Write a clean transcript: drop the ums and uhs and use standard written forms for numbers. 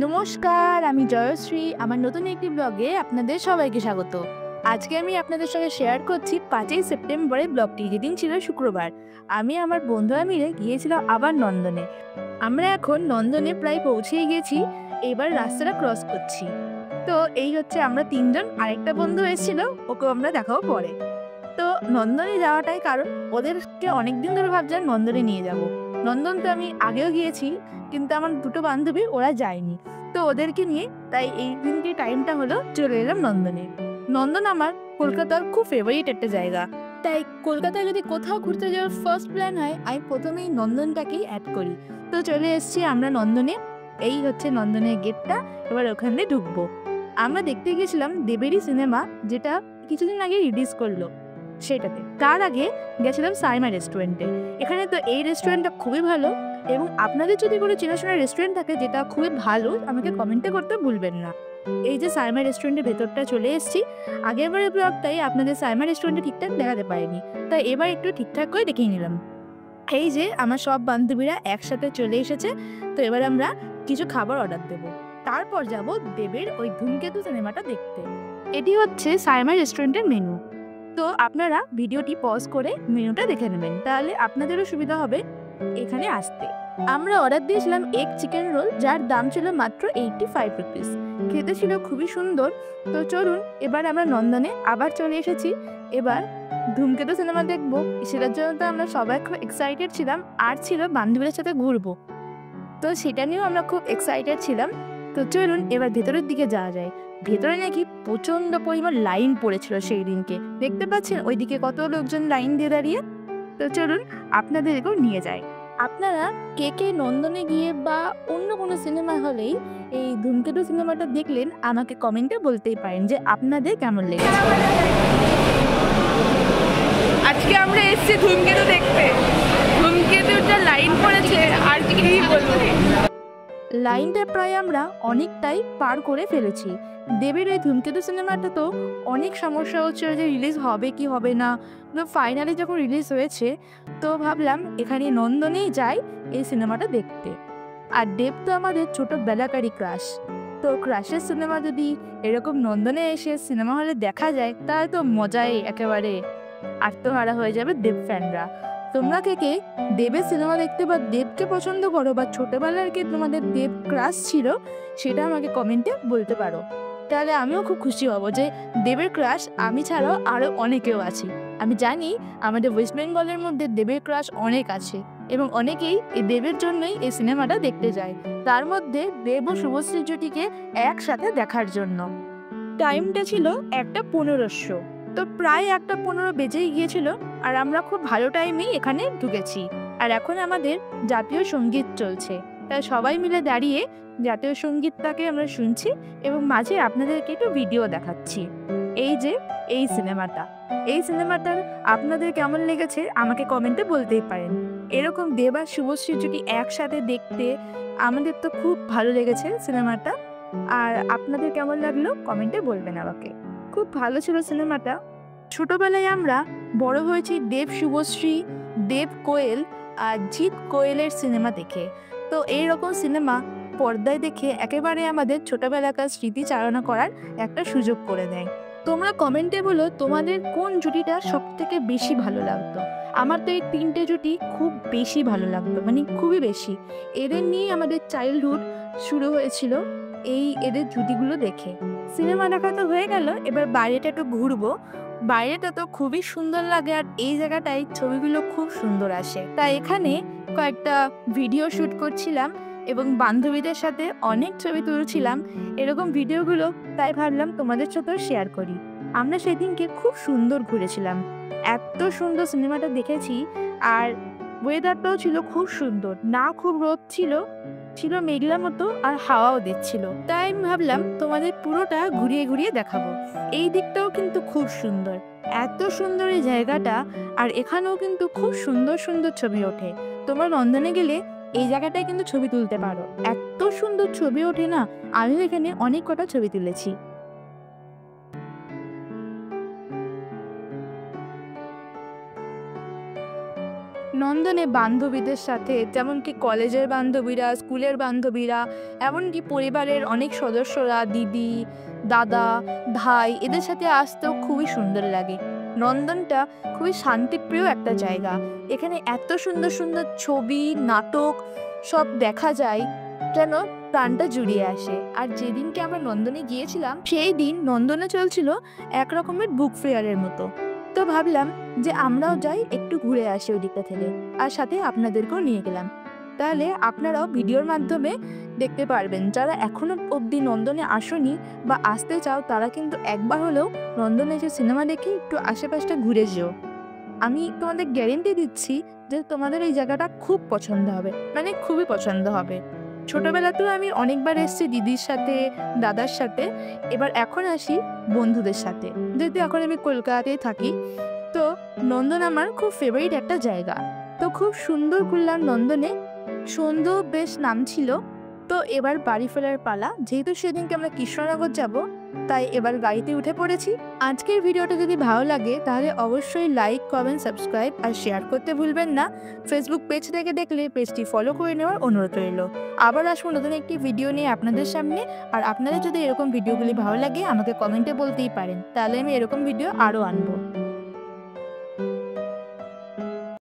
নমস্কার, আমি জয়শ্রী। আমার নতুন একটি ব্লগে আপনাদের সবাইকে স্বাগত। আজকে আমি আপনাদের সঙ্গে শেয়ার করছি 5ই সেপ্টেম্বরের ব্লগটি, যেদিন ছিল শুক্রবার। আমি আমার বন্ধুরা মিলে গিয়েছিলাম আবার নন্দনে। আমরা এখন নন্দনে প্রায় পৌঁছেই গেছি, এবার রাস্তাটা ক্রস করছি। তো এই হচ্ছে আমরা তিনজন, আরেকটা বন্ধু এসেছিল, ওকে আমরা দেখাও পরে। তো নন্দনে যাওয়াটাই কারণ, ওদেরকে অনেকদিন ধরে ভাবছিলাম নন্দনে নিয়ে যাব। নন্দন তো আমি আগেও গিয়েছি, কিন্তু আমার দুটো বান্ধবী ওরা যায়নি, তো ওদেরকে নিয়ে তাই এই দিনটি টাইমটা হলো চলে এলাম নন্দনে। নন্দন আমার কলকাতার খুব ফেভারিট একটা জায়গা, তাই কলকাতায় যদি কোথাও ঘুরতে যাওয়ার ফার্স্ট প্ল্যান হয়, আমি প্রথমেই নন্দনটাকেই অ্যাড করি। তো চলে এসেছি আমরা নন্দনে। এই হচ্ছে নন্দনের গেটটা, এবার ওখানে ঢুকবো। আমরা দেখতে গেছিলাম দেবেরই সিনেমা, যেটা কিছুদিন আগে রিলিজ করলো, সেটাতে। তার আগে গেছিলাম সাইমা রেস্টুরেন্টে। এখানে তো এই রেস্টুরেন্টটা খুবই ভালো, এবং আপনাদের যদি কোনো চেনাশোনা রেস্টুরেন্ট থাকে যেটা খুবই ভালো, আমাকে কমেন্টে করতে ভুলবেন না। এই যে সাইমা রেস্টুরেন্টের ভেতরটা চলে এসেছি। আগেরবারের ব্লগটাই আপনাদের সাইমা রেস্টুরেন্টে ঠিকঠাক দেখাতে পারিনি, তাই এবার একটু ঠিকঠাক করে দেখিয়ে নিলাম। এই যে আমার সব বান্ধবীরা একসাথে চলে এসেছে, তো এবার আমরা কিছু খাবার অর্ডার দেব, তারপর যাব দেবের ওই ধূমকেতু সিনেমাটা দেখতে। এটি হচ্ছে সাইমা রেস্টুরেন্টের মেনু। তো আপনারা ভিডিওটি পজ করে মেনুটা দেখে নেবেন, তাহলে আপনাদেরও সুবিধা হবে এখানে আসতে। আমরা অর্ডার দিয়েছিলাম এগ চিকেন রোল, যার দাম ছিল মাত্র 85 রুপিস। খেতে ছিল খুবই সুন্দর। তো চলুন, এবার আমরা নন্দনে আবার চলে এসেছি। এবার ধূমকেতু সিনেমা দেখবো, সেটার জন্য তো আমরা সবাই খুব এক্সাইটেড ছিলাম, আর ছিল বান্ধবীদের সাথে ঘুরবো, তো সেটা নিয়েও আমরা খুব এক্সাইটেড ছিলাম। তো চলুন এবার ভেতরের দিকে যাওয়া যায়। ভেতরে নাকি প্রচন্ড পরিমাণ লাইন পড়েছিল সেই দিনকে, দেখতে পাচ্ছেন ওইদিকে কত লোকজন লাইন দিয়ে দাঁড়িয়ে। তো চলুন আপনাদেরকেও নিয়ে যাই। আপনারা কে কে নন্দনে গিয়ে বা অন্য কোনো সিনেমা হলেই এই ধূমকেতু সিনেমাটা দেখলেন, আমাকে কমেন্টে বলতেই পারেন যে আপনাদের কেমন লেগেছে। আজকে আমরা এসেছি ধূমকেতু দেখতে। ধূমকেতুটা লাইন পড়েছে, আর কি বলবো। লাইনটা প্রায় আমরা অনেকটাই পার করে ফেলেছি। দেবের এই ধূমকেতু সিনেমাটা তো অনেক সমস্যা হচ্ছিল যে রিলিজ হবে কি হবে না, তো ফাইনালি যখন রিলিজ হয়েছে, তো ভাবলাম এখানে নন্দনেই যাই এই সিনেমাটা দেখতে। আর দেব তো আমাদের ছোটোবেলাকারই ক্রাশ, তো ক্রাশের সিনেমা যদি এরকম নন্দনে এসে সিনেমা হলে দেখা যায়, তাহলে তো মজাই একেবারে আত্মহারা হয়ে যাবে দেব ফ্যানরা। তোমরা কে কে দেবের সিনেমা দেখতে বা দেবকে পছন্দ করো, বা ছোটবেলার কে তোমাদের দেব ক্রাশ ছিল, সেটা আমাকে কমেন্টে বলতে পারো। তাহলে আমিও খুব খুশি হব যে দেবের ক্রাশ আমি ছাড়াও আরও অনেকেও আছে। আমি জানি আমাদের ওয়েস্ট বেঙ্গলের মধ্যে দেবের ক্রাশ অনেক আছে, এবং অনেকেই এই দেবের জন্যই এই সিনেমাটা দেখতে যায়, তার মধ্যে দেব ও শুভশ্রীর জুটিকে একসাথে দেখার জন্য। টাইমটা ছিল 1:15, তো প্রায় 1:15 বেজেই গিয়েছিল, আর আমরা খুব ভালো টাইমেই এখানে ঢুকেছি। আর এখন আমাদের জাতীয় সঙ্গীত চলছে, তাই সবাই মিলে দাঁড়িয়ে জাতীয় সঙ্গীতটাকে আমরা শুনছি, এবং মাঝে আপনাদেরকে একটু ভিডিও দেখাচ্ছি। এই যে এই সিনেমাটার আপনাদের কেমন লেগেছে আমাকে কমেন্টে বলতেই পারেন। এরকম দেব আর শুভশ্রী জুটি একসাথে দেখতে আমাদের তো খুব ভালো লেগেছে সিনেমাটা। আর আপনাদের কেমন লাগলো কমেন্টে বলবেন আমাকে। খুব ভালো ছিল সিনেমাটা। ছোটবেলায় আমরা বড় হয়েছি দেব শুভশ্রী, দেব কোয়েল আর জিৎ কোয়েলের সিনেমা দেখে। তো এইরকম সিনেমা পর্দায় দেখে একেবারে আমাদের ছোটবেলাকার স্মৃতি চালনা করার একটা সুযোগ করে দেয়। তোমরা কমেন্টে বলো তোমাদের কোন জুটিটা সব থেকে বেশি ভালো লাগতো। আমার তো এই 3টে জুটি খুব বেশি ভালো লাগতো, মানে খুবই বেশি। এদের নিয়ে আমাদের চাইল্ডহুড শুরু হয়েছিল, এদের জুটিগুলো দেখে। সিনেমা দেখা তো হয়ে গেল, এবার বাইরেটা একটু ঘুরবো। বাইরেটা তো খুবই সুন্দর লাগে, আর এই জায়গাটায় ছবিগুলো খুব সুন্দর আসে, তাই এখানে কয়েকটা ভিডিও শ্যুট করছিলাম, এবং বান্ধবীদের সাথে অনেক ছবি তুলছিলাম এরকম ভিডিওগুলো, তাই ভাবলাম তোমাদের সাথেও শেয়ার করি। আমরা সেদিনকে খুব সুন্দর ঘুরেছিলাম, এত সুন্দর সিনেমাটা দেখেছি। আর ওয়েদারটাও ছিল খুব সুন্দর, না খুব রোদ ছিল, ছিল মেঘলা মতো, আর হাওয়াও দিচ্ছিল, তাই আমি ভাবলাম তোমাদের পুরোটা ঘুরিয়ে ঘুরিয়ে দেখাবো। এই দিকটাও কিন্তু খুব সুন্দর, এত সুন্দর এই জায়গাটা। আর এখানেও কিন্তু খুব সুন্দর সুন্দর ছবি ওঠে। তোমরা নন্দনে গেলে এই জায়গাটায় কিন্তু ছবি তুলতে পারো, এত সুন্দর ছবি ওঠে না। আমিও এখানে অনেক কটা ছবি তুলেছি। নন্দনে বান্ধবীদের সাথে, যেমন কি কলেজের বান্ধবীরা, স্কুলের বান্ধবীরা, এমনকি পরিবারের অনেক সদস্যরা, দিদি, দাদা, ভাই, এদের সাথে আসতেও খুবই সুন্দর লাগে। নন্দনটা খুবই শান্তিপ্রিয় একটা জায়গা। এখানে এত সুন্দর সুন্দর ছবি, নাটক সব দেখা যায়, যেন প্রাণটা জুড়িয়ে আসে। আর যেদিনকে আমরা নন্দনে গিয়েছিলাম সেই দিন নন্দনে চলছিল এক রকমের বুক ফেয়ারের মতো। তো ভাবলাম যে আমরাও যাই, একটু ঘুরে আসি ওই দিকটা থেকে, আর সাথে আপনাদেরকেও নিয়ে গেলাম। তাহলে আপনারাও ভিডিওর মাধ্যমে দেখতে পারবেন। যারা এখনো অবধি নন্দনে আসেনি বা আসতে চাও, তারা কিন্তু একবার হলেও নন্দনে এসে সিনেমা দেখে একটু আশেপাশটা ঘুরে যেও। আমি তোমাদের গ্যারেন্টি দিচ্ছি যে তোমাদের এই জায়গাটা খুব পছন্দ হবে, মানে খুবই পছন্দ হবে। ছোটবেলাতেও আমি অনেকবার এসেছি দিদির সাথে, দাদার সাথে। এবার এখন আসি বন্ধুদের সাথে, যেহেতু এখন আমি কলকাতাতেই থাকি। তো নন্দন আমার খুব ফেভারিট একটা জায়গা। তো খুব সুন্দর ঘুরলাম নন্দনে, সন্ধ্যেও বেশ নাম ছিল। তো এবার বাড়ি ফেরার পালা। যেহেতু সেদিনকে আমরা কৃষ্ণনগর যাব, তাই এবার গাড়িতে উঠে পড়েছি। আজকের ভিডিওটা যদি ভালো লাগে তাহলে অবশ্যই লাইক, কমেন্ট, সাবস্ক্রাইব আর শেয়ার করতে ভুলবেন না। ফেসবুক পেজ থেকে দেখলে পেজটি ফলো করে নেওয়ার অনুরোধ রইল। আবার আসবো নতুন একটি ভিডিও নিয়ে আপনাদের সামনে। আর আপনাদের যদি এরকম ভিডিওগুলি ভালো লাগে আমাকে কমেন্টে বলতেই পারেন, তাহলে আমি এরকম ভিডিও আরও আনবো।